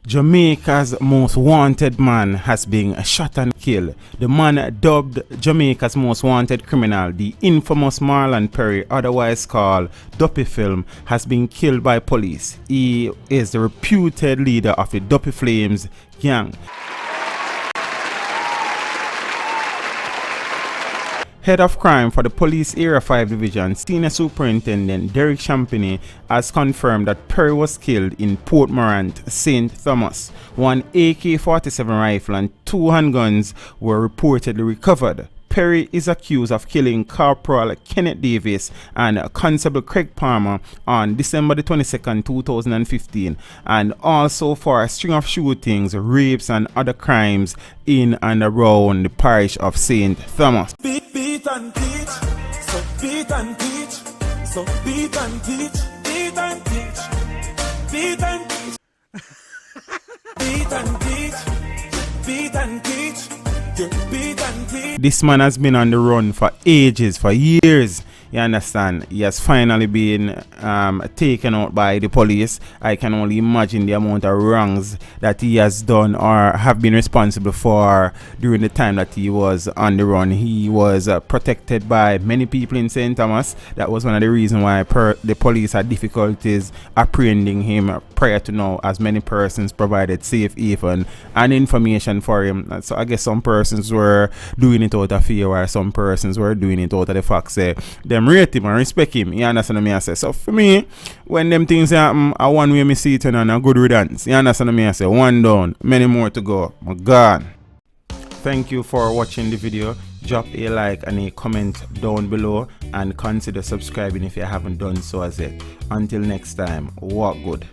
Jamaica's most wanted man has been shot and killed. The man dubbed Jamaica's most wanted criminal, the infamous Marlon Perry, otherwise called Duppy film, has been killed by police. He is the reputed leader of the Duppy Flames gang. Head of crime for the Police Area 5 Division, Senior Superintendent Derek Champagny, has confirmed that Perry was killed in Port Morant, St. Thomas. One AK-47 rifle and 2 handguns were reportedly recovered. Perry is accused of killing Corporal Kenneth Davis and Constable Craig Palmer on December the 22nd, 2015, and also for a string of shootings, rapes and other crimes in and around the parish of St. Thomas. Beat and teach, so beat and teach, so beat and teach, beat and teach, beat and teach, beat and teach, beat and teach, beat and teach. This man has been on the run for ages, for years. You understand? He has finally been taken out by the police. I can only imagine the amount of wrongs that he has done or have been responsible for during the time that he was on the run. He was protected by many people in St. Thomas. That was one of the reasons why the police had difficulties apprehending him prior to now, as many persons provided safe haven and information for him. So I guess some persons were doing it out of fear, while some persons were doing it out of the fact say them rate him and respect him. You understand me I say? So for me, when them things happen, I one way me see it and a good riddance. You understand me I say? One down, many more to go. My God. Thank you for watching the video. Drop a like and a comment down below and consider subscribing if you haven't done so as yet. Until next time, walk good.